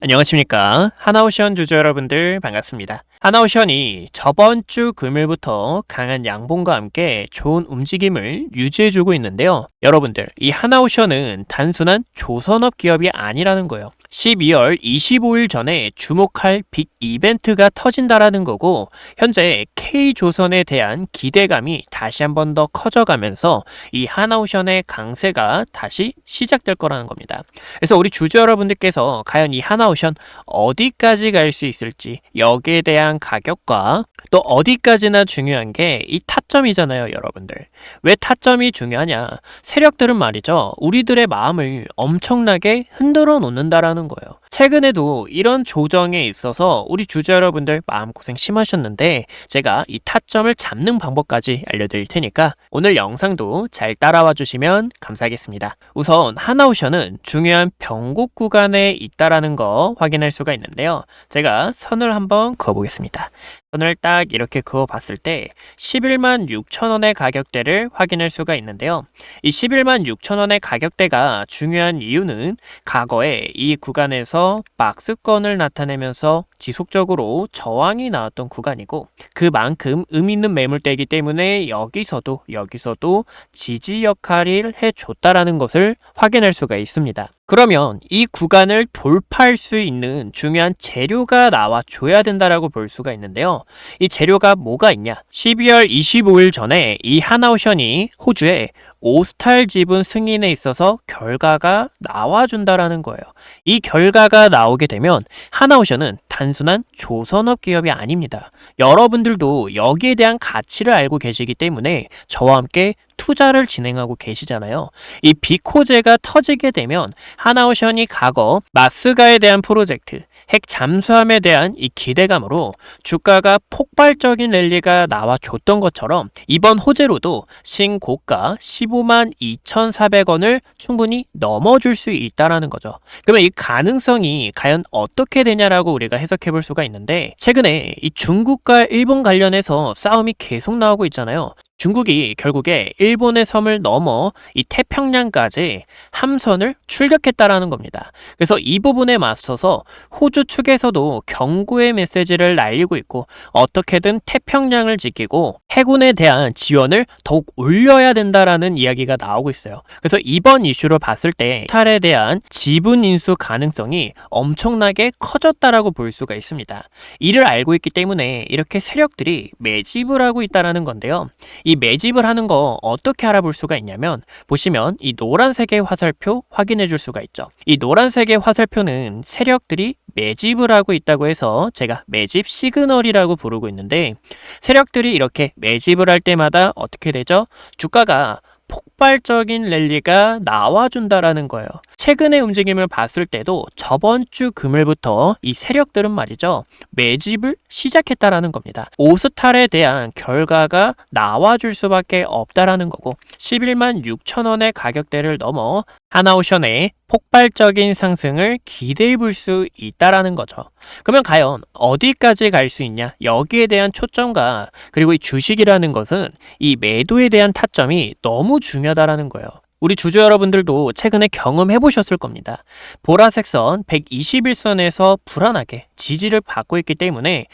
안녕하십니까. 하나오션 주주 여러분들 반갑습니다. 하나오션이 저번 주 금요일부터 강한 양봉과 함께 좋은 움직임을 유지해주고 있는데요. 여러분들, 이 하나오션은 단순한 조선업 기업이 아니라는 거예요. 12월 25일 전에 주목할 빅 이벤트가 터진다라는 거고, 현재 K조선에 대한 기대감이 다시 한 번 더 커져가면서 이 하나오션의 강세가 다시 시작될 거라는 겁니다. 그래서 우리 주주 여러분들께서 과연 이 하나오션 어디까지 갈 수 있을지, 여기에 대한 가격과 또 어디까지나 중요한 게 이 타점이잖아요, 여러분들. 왜 타점이 중요하냐? 세력들은 말이죠, 우리들의 마음을 엄청나게 흔들어 놓는다라는 거예요. 최근에도 이런 조정에 있어서 우리 주주 여러분들 마음고생 심하셨는데, 제가 이 타점을 잡는 방법까지 알려드릴 테니까 오늘 영상도 잘 따라와 주시면 감사하겠습니다. 우선 하나오션은 중요한 변곡 구간에 있다라는 거 확인할 수가 있는데요. 제가 선을 한번 그어보겠습니다. 선을 딱 이렇게 그어봤을 때 11만 6천 원의 가격대를 확인할 수가 있는데요. 이 11만 6천 원의 가격대가 중요한 이유는 과거에 이 구간에서 박스권을 나타내면서 지속적으로 저항이 나왔던 구간이고, 그만큼 의미 있는 매물대이기 때문에 여기서도 지지 역할을 해줬다라는 것을 확인할 수가 있습니다. 그러면 이 구간을 돌파할 수 있는 중요한 재료가 나와줘야 된다라고 볼 수가 있는데요. 이 재료가 뭐가 있냐? 12월 25일 전에 이 하나오션이 호주에 오스탈 지분 승인에 있어서 결과가 나와준다라는 거예요. 이 결과가 나오게 되면 하나오션은 단순한 조선업 기업이 아닙니다. 여러분들도 여기에 대한 가치를 알고 계시기 때문에 저와 함께 투자를 진행하고 계시잖아요. 이 비코제가 터지게 되면 하나오션이 과거 마스가에 대한 프로젝트, 핵 잠수함에 대한 이 기대감으로 주가가 폭발적인 랠리가 나와줬던 것처럼 이번 호재로도 신고가 15만 2,400원을 충분히 넘어줄 수 있다라는 거죠. 그러면 이 가능성이 과연 어떻게 되냐라고 우리가 해석해 볼 수가 있는데, 최근에 이 중국과 일본 관련해서 싸움이 계속 나오고 있잖아요. 중국이 결국에 일본의 섬을 넘어 이 태평양까지 함선을 출격했다라는 겁니다. 그래서 이 부분에 맞서서 호주 측에서도 경고의 메시지를 날리고 있고, 어떻게든 태평양을 지키고 해군에 대한 지원을 더욱 올려야 된다라는 이야기가 나오고 있어요. 그래서 이번 이슈로 봤을 때 탈에 대한 지분 인수 가능성이 엄청나게 커졌다라고 볼 수가 있습니다. 이를 알고 있기 때문에 이렇게 세력들이 매집을 하고 있다라는 건데요. 이 매집을 하는 거 어떻게 알아볼 수가 있냐면, 보시면 이 노란색의 화살표 확인해 줄 수가 있죠. 이 노란색의 화살표는 세력들이 매집을 하고 있다고 해서 제가 매집 시그널이라고 부르고 있는데, 세력들이 이렇게 매집을 할 때마다 어떻게 되죠? 주가가 폭발적인 랠리가 나와준다라는 거예요. 최근의 움직임을 봤을 때도 저번 주 금요일부터 이 세력들은 말이죠, 매집을 시작했다라는 겁니다. 오스탈에 대한 결과가 나와줄 수밖에 없다라는 거고, 11만 6천 원의 가격대를 넘어 하나오션의 폭발적인 상승을 기대해 볼 수 있다라는 거죠. 그러면 과연 어디까지 갈 수 있냐? 여기에 대한 초점과, 그리고 이 주식이라는 것은 이 매도에 대한 타점이 너무 중요하다라는 거예요. 우리 주주 여러분들도 최근에 경험해 보셨을 겁니다. 보라색 선 121선에서 불안하게 지지를 받고 있기 때문에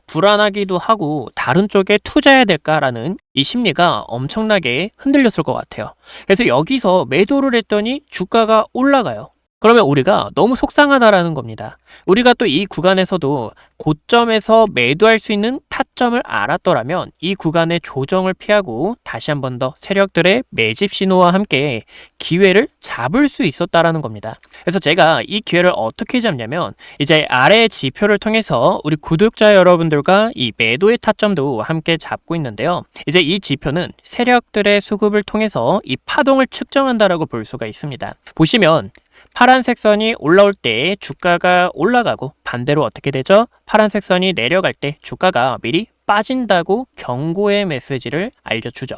불안하기도 하고 다른 쪽에 투자해야 될까라는 이 심리가 엄청나게 흔들렸을 것 같아요. 그래서 여기서 매도를 했더니 주가가 올라가요. 그러면 우리가 너무 속상하다라는 겁니다. 우리가 또 이 구간에서도 고점에서 매도할 수 있는 타점을 알았더라면 이 구간의 조정을 피하고 다시 한 번 더 세력들의 매집 신호와 함께 기회를 잡을 수 있었다라는 겁니다. 그래서 제가 이 기회를 어떻게 잡냐면, 이제 아래 지표를 통해서 우리 구독자 여러분들과 이 매도의 타점도 함께 잡고 있는데요. 이제 이 지표는 세력들의 수급을 통해서 이 파동을 측정한다라고 볼 수가 있습니다. 보시면 파란색 선이 올라올 때 주가가 올라가고, 반대로 어떻게 되죠? 파란색 선이 내려갈 때 주가가 미리 빠진다고 경고의 메시지를 알려주죠.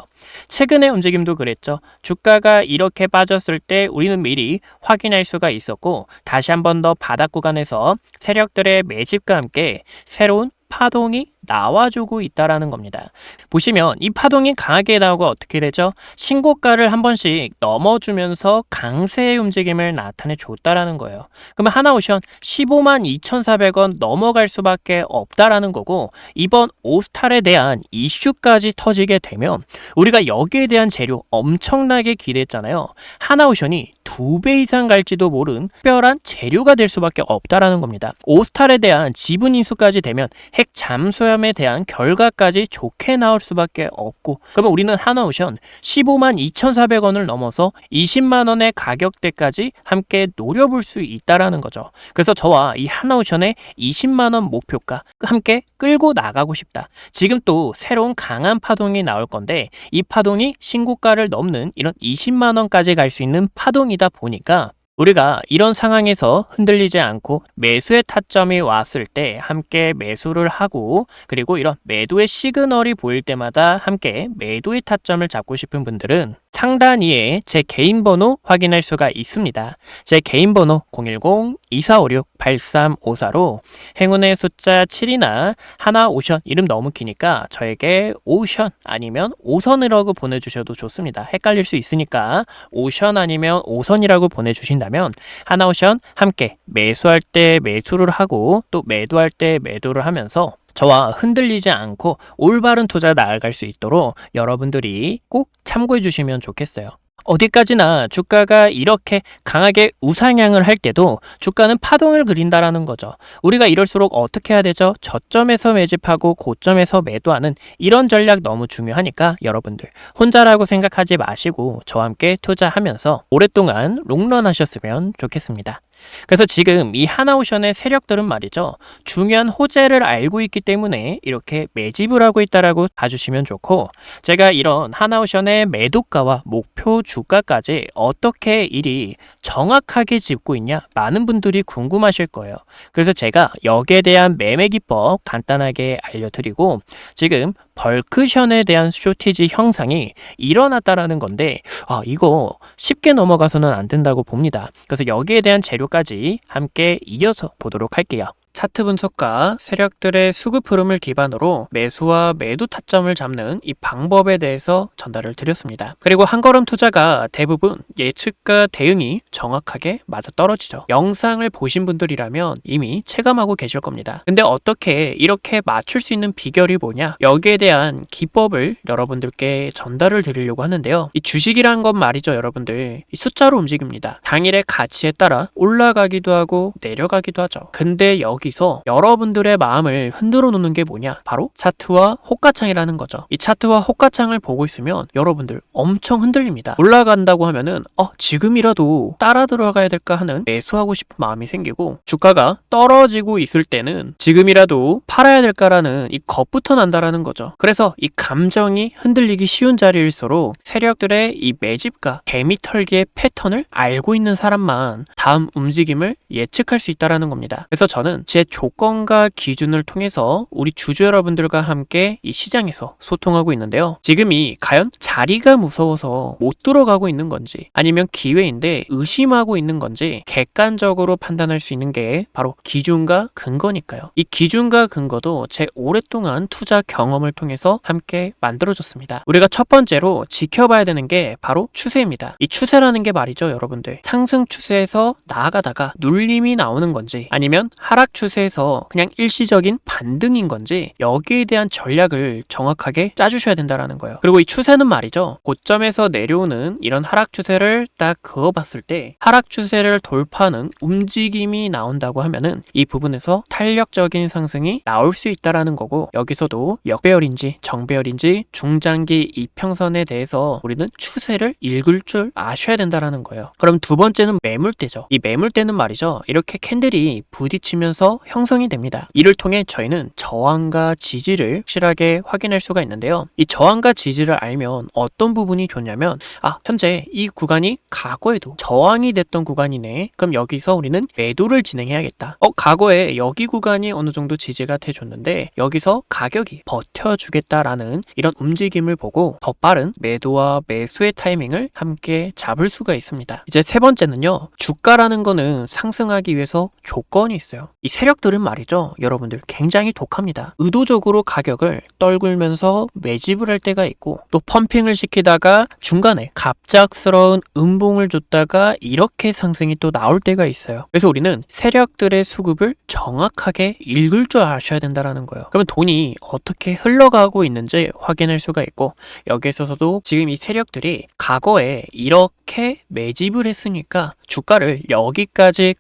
최근의 움직임도 그랬죠. 주가가 이렇게 빠졌을 때 우리는 미리 확인할 수가 있었고, 다시 한 번 더 바닥 구간에서 세력들의 매집과 함께 새로운 파동이 나와주고 있다라는 겁니다. 보시면 이 파동이 강하게 나오고 어떻게 되죠? 신고가를 한 번씩 넘어주면서 강세의 움직임을 나타내 줬다라는 거예요. 그러면 하나오션 15만 2,400원 넘어갈 수밖에 없다라는 거고, 이번 오스탈에 대한 이슈까지 터지게 되면 우리가 여기에 대한 재료 엄청나게 기대했잖아요. 하나오션이 2배 이상 갈지도 모른 특별한 재료가 될 수밖에 없다라는 겁니다. 오스탈에 대한 지분 인수까지 되면 핵 잠수함에 대한 결과까지 좋게 나올 수밖에 없고, 그러면 우리는 하나오션 15만 2,400원을 넘어서 20만 원의 가격대까지 함께 노려볼 수 있다라는 거죠. 그래서 저와 이 하나오션의 20만 원 목표가 함께 끌고 나가고 싶다. 지금 또 새로운 강한 파동이 나올 건데, 이 파동이 신고가를 넘는 이런 20만 원까지 갈 수 있는 파동이다 보니까 우리가 이런 상황에서 흔들리지 않고 매수의 타점이 왔을 때 함께 매수를 하고, 그리고 이런 매도의 시그널이 보일 때마다 함께 매도의 타점을 잡고 싶은 분들은 상단 위에 제 개인 번호 확인할 수가 있습니다. 제 개인 번호 010-2456-8354로 행운의 숫자 7이나 하나오션, 이름 너무 기니까 저에게 오션 아니면 오선이라고 보내주셔도 좋습니다. 헷갈릴 수 있으니까 오션 아니면 오선이라고 보내주신다면 하나오션 함께 매수할 때 매수를 하고 또 매도할 때 매도를 하면서 저와 흔들리지 않고 올바른 투자 나아갈 수 있도록 여러분들이 꼭 참고해 주시면 좋겠어요. 어디까지나 주가가 이렇게 강하게 우상향을 할 때도 주가는 파동을 그린다라는 거죠. 우리가 이럴수록 어떻게 해야 되죠? 저점에서 매집하고 고점에서 매도하는 이런 전략 너무 중요하니까 여러분들 혼자라고 생각하지 마시고 저와 함께 투자하면서 오랫동안 롱런 하셨으면 좋겠습니다. 그래서 지금 이 하나오션의 세력들은 말이죠, 중요한 호재를 알고 있기 때문에 이렇게 매집을 하고 있다라고 봐주시면 좋고, 제가 이런 하나오션의 매도가와 목표 주가까지 어떻게 일이 정확하게 짚고 있냐 많은 분들이 궁금하실 거예요. 그래서 제가 여기에 대한 매매 기법 간단하게 알려드리고, 지금 벌크션에 대한 쇼티지 형상이 일어났다라는 건데 이거 쉽게 넘어가서는 안 된다고 봅니다. 그래서 여기에 대한 재료까지 함께 이어서 보도록 할게요. 차트 분석과 세력들의 수급 흐름을 기반으로 매수와 매도 타점을 잡는 이 방법에 대해서 전달을 드렸습니다. 그리고 한걸음 투자가 대부분 예측과 대응이 정확하게 맞아떨어지죠. 영상을 보신 분들이라면 이미 체감하고 계실 겁니다. 근데 어떻게 이렇게 맞출 수 있는 비결이 뭐냐? 여기에 대한 기법을 여러분들께 전달을 드리려고 하는데요. 이 주식이란 건 말이죠, 여러분들. 이 숫자로 움직입니다. 당일의 가치에 따라 올라가기도 하고 내려가기도 하죠. 근데 여기서 여러분들의 마음을 흔들어 놓는 게 뭐냐? 바로 차트와 호가창이라는 거죠. 이 차트와 호가창을 보고 있으면 여러분들 엄청 흔들립니다. 올라간다고 하면은 지금이라도 따라 들어가야 될까 하는 매수하고 싶은 마음이 생기고, 주가가 떨어지고 있을 때는 지금이라도 팔아야 될까라는 이 겁부터 난다라는 거죠. 그래서 이 감정이 흔들리기 쉬운 자리일수록 세력들의 이 매집과 개미 털기의 패턴을 알고 있는 사람만 다음 움직임을 예측할 수 있다라는 겁니다. 그래서 저는 제 조건과 기준을 통해서 우리 주주 여러분들과 함께 이 시장에서 소통하고 있는데요. 지금이 과연 자리가 무서워서 못 들어가고 있는 건지, 아니면 기회인데 의심하고 있는 건지 객관적으로 판단할 수 있는 게 바로 기준과 근거니까요. 이 기준과 근거도 제 오랫동안 투자 경험을 통해서 함께 만들어졌습니다. 우리가 첫 번째로 지켜봐야 되는 게 바로 추세입니다. 이 추세라는 게 말이죠, 여러분들. 상승 추세에서 나아가다가 눌림이 나오는 건지, 아니면 하락 추세에서 그냥 일시적인 반등인 건지, 여기에 대한 전략을 정확하게 짜주셔야 된다는 거예요. 그리고 이 추세는 말이죠, 고점에서 내려오는 이런 하락 추세를 딱 그어봤을 때 하락 추세를 돌파하는 움직임이 나온다고 하면은 이 부분에서 탄력적인 상승이 나올 수 있다라는 거고, 여기서도 역배열인지 정배열인지 중장기 이평선에 대해서 우리는 추세를 읽을 줄 아셔야 된다라는 거예요. 그럼 두 번째는 매물대죠. 이 매물대는 말이죠, 이렇게 캔들이 부딪히면서 형성이 됩니다. 이를 통해 저희는 저항과 지지를 확실하게 확인할 수가 있는데요. 이 저항과 지지를 알면 어떤 부분이 좋냐면, 현재 이 구간이 과거에도 저항이 됐던 구간이네. 그럼 여기서 우리는 매도를 진행해야겠다. 과거에 여기 구간이 어느 정도 지지가 돼줬는데 여기서 가격이 버텨주겠다라는 이런 움직임을 보고 더 빠른 매도와 매수의 타이밍을 함께 잡을 수가 있습니다. 이제 세 번째는요, 주가라는 거는 상승하기 위해서 조건이 있어요. 이 세력들은 말이죠, 여러분들 굉장히 독합니다. 의도적으로 가격을 떨굴면서 매집을 할 때가 있고, 또 펌핑을 시키다가 중간에 갑작스러운 음봉을 줬다가 이렇게 상승이 또 나올 때가 있어요. 그래서 우리는 세력들의 수급을 정확하게 읽을 줄 아셔야 된다는 거예요. 그러면 돈이 어떻게 흘러가고 있는지 확인할 수가 있고, 여기에 있어서도 지금 이 세력들이 과거에 이렇게 매집을 했으니까 주가를 여기까지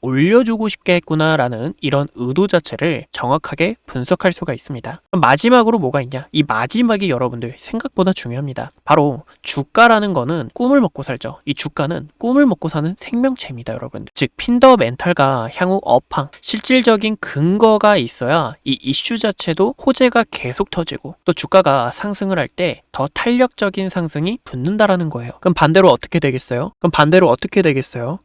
올려주고 싶게 했구나라는 이런 의도 자체를 정확하게 분석할 수가 있습니다. 그럼 마지막으로 뭐가 있냐? 이 마지막이 여러분들 생각보다 중요합니다. 바로 주가라는 거는 꿈을 먹고 살죠. 이 주가는 꿈을 먹고 사는 생명체입니다, 여러분들. 즉 핀더멘탈과 향후 업황, 실질적인 근거가 있어야 이 이슈 자체도 호재가 계속 터지고, 또 주가가 상승을 할 때 더 탄력적인 상승이 붙는다라는 거예요. 그럼 반대로 어떻게 되겠어요?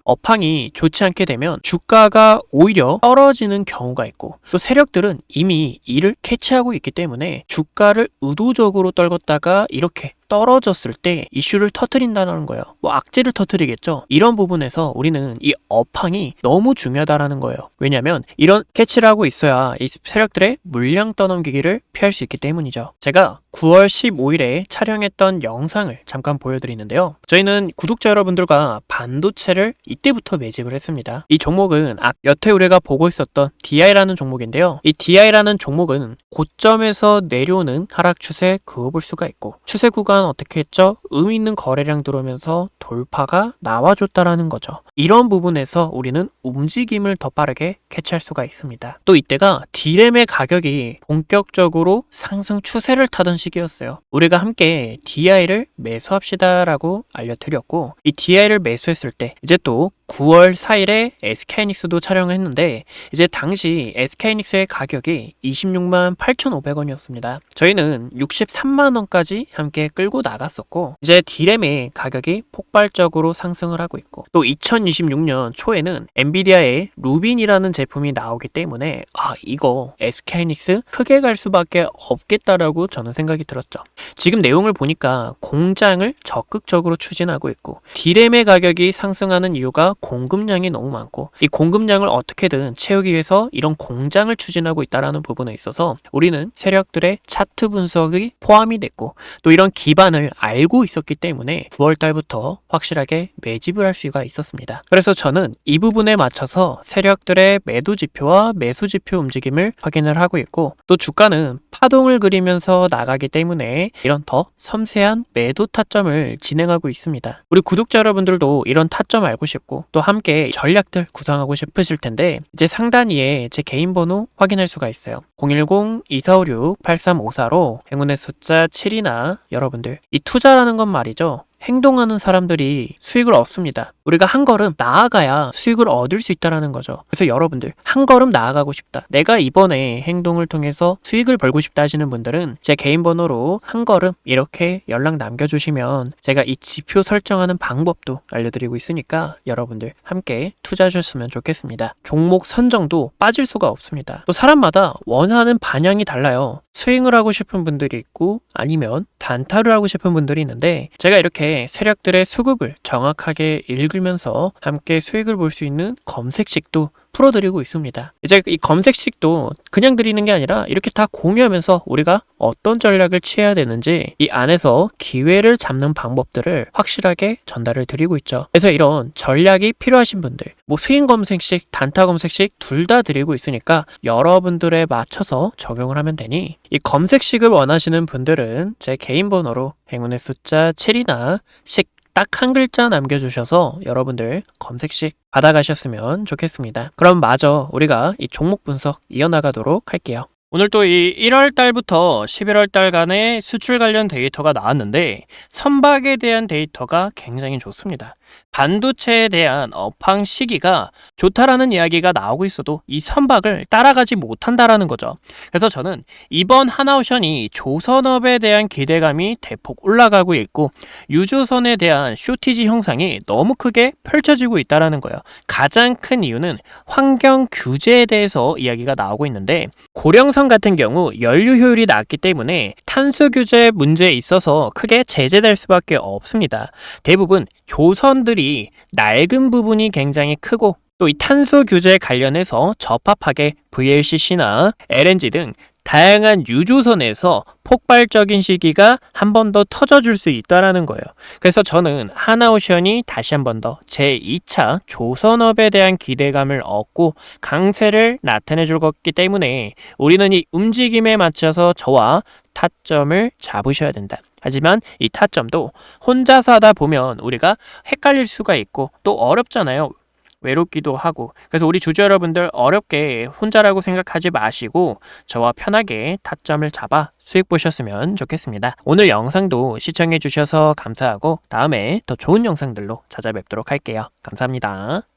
업황이 좋지 않게 되면 주가가 오히려 떨어지는 경우가 있고, 또 세력들은 이미 이를 캐치하고 있기 때문에 주가를 의도적으로 떨궜다가 이렇게 떨어졌을 때 이슈를 터뜨린다는 거예요. 뭐 악재를 터뜨리겠죠. 이런 부분에서 우리는 이 업황이 너무 중요하다라는 거예요. 왜냐하면 이런 캐치를 하고 있어야 이 세력들의 물량 떠넘기기를 피할 수 있기 때문이죠. 제가 9월 15일에 촬영했던 영상을 잠깐 보여드리는데요. 저희는 구독자 여러분들과 반도체를 이때부터 매집을 했습니다. 이 종목은 여태 우리가 보고 있었던 DI라는 종목인데요. 이 DI라는 종목은 고점에서 내려오는 하락 추세 그어볼 수가 있고, 추세 구간 어떻게 했죠? 의미 있는 거래량 들어오면서 돌파가 나와줬다라는 거죠. 이런 부분에서 우리는 움직임을 더 빠르게 캐치할 수가 있습니다. 또 이때가 D램의 가격이 본격적으로 상승 추세를 타던 시기였어요. 우리가 함께 DI를 매수합시다라고 알려드렸고, 이 DI를 매수했을 때 이제 또 9월 4일에 SK하이닉스도 촬영을 했는데, 이제 당시 SK하이닉스의 가격이 26만 8,500원이었습니다. 저희는 63만원까지 함께 끌고 나갔었고, 이제 D램의 가격이 폭발적으로 상승을 하고 있고, 또 2026년 초에는 엔비디아의 루빈이라는 제품이 나오기 때문에 이거 SK하이닉스 크게 갈 수밖에 없겠다라고 저는 생각이 들었죠. 지금 내용을 보니까 공장을 적극적으로 추진하고 있고, D램의 가격이 상승하는 이유가 공급량이 너무 많고, 이 공급량을 어떻게든 채우기 위해서 이런 공장을 추진하고 있다는 부분에 있어서 우리는 세력들의 차트 분석이 포함이 됐고, 또 이런 기반을 알고 있었기 때문에 9월 달부터 확실하게 매집을 할 수가 있었습니다. 그래서 저는 이 부분에 맞춰서 세력들의 매도 지표와 매수 지표 움직임을 확인을 하고 있고, 또 주가는 파동을 그리면서 나가기 때문에 이런 더 섬세한 매도 타점을 진행하고 있습니다. 우리 구독자 여러분들도 이런 타점 알고 싶고, 또 함께 전략들 구상하고 싶으실 텐데, 이제 상단위에 제 개인 번호 확인할 수가 있어요. 010-2456-8354로 행운의 숫자 7이나, 여러분들 이 투자라는 건 말이죠, 행동하는 사람들이 수익을 얻습니다. 우리가 한 걸음 나아가야 수익을 얻을 수 있다는 거죠. 그래서 여러분들 한 걸음 나아가고 싶다, 내가 이번에 행동을 통해서 수익을 벌고 싶다 하시는 분들은 제 개인 번호로 한 걸음 이렇게 연락 남겨주시면 제가 이 지표 설정하는 방법도 알려드리고 있으니까 여러분들 함께 투자하셨으면 좋겠습니다. 종목 선정도 빠질 수가 없습니다. 또 사람마다 원하는 방향이 달라요. 스윙을 하고 싶은 분들이 있고, 아니면 단타를 하고 싶은 분들이 있는데, 제가 이렇게 세력들의 수급을 정확하게 읽으면서 함께 수익을 볼 수 있는 검색식도 풀어드리고 있습니다. 이제 이 검색식도 그냥 드리는 게 아니라 이렇게 다 공유하면서 우리가 어떤 전략을 취해야 되는지 이 안에서 기회를 잡는 방법들을 확실하게 전달을 드리고 있죠. 그래서 이런 전략이 필요하신 분들, 뭐 스윙 검색식, 단타 검색식 둘 다 드리고 있으니까 여러분들에 맞춰서 적용을 하면 되니, 이 검색식을 원하시는 분들은 제 개인 번호로 행운의 숫자 7이나 식 딱 한 글자 남겨주셔서 여러분들 검색식 받아가셨으면 좋겠습니다. 그럼 마저 우리가 이 종목 분석 이어나가도록 할게요. 오늘 또 이 1월 달부터 11월 달간의 수출 관련 데이터가 나왔는데, 선박에 대한 데이터가 굉장히 좋습니다. 반도체에 대한 업황 시기가 좋다라는 이야기가 나오고 있어도 이 선박을 따라가지 못한다라는 거죠. 그래서 저는 이번 하나오션이 조선업에 대한 기대감이 대폭 올라가고 있고, 유조선에 대한 쇼티지 형상이 너무 크게 펼쳐지고 있다라는 거예요. 가장 큰 이유는 환경 규제에 대해서 이야기가 나오고 있는데, 고령선 같은 경우 연료 효율이 낮기 때문에 탄소 규제 문제에 있어서 크게 제재될 수밖에 없습니다. 대부분 조선들이 낡은 부분이 굉장히 크고 또 이 탄소 규제 관련해서 적합하게 VLCC나 LNG 등 다양한 유조선에서 폭발적인 시기가 한 번 더 터져줄 수 있다라는 거예요. 그래서 저는 하나오션이 다시 한 번 더 제2차 조선업에 대한 기대감을 얻고 강세를 나타내 줄 거기 때문에 우리는 이 움직임에 맞춰서 저와 타점을 잡으셔야 된다. 하지만 이 타점도 혼자서 하다 보면 우리가 헷갈릴 수가 있고 또 어렵잖아요. 외롭기도 하고. 그래서 우리 주주 여러분들 어렵게 혼자라고 생각하지 마시고 저와 편하게 타점을 잡아 수익 보셨으면 좋겠습니다. 오늘 영상도 시청해 주셔서 감사하고 다음에 더 좋은 영상들로 찾아뵙도록 할게요. 감사합니다.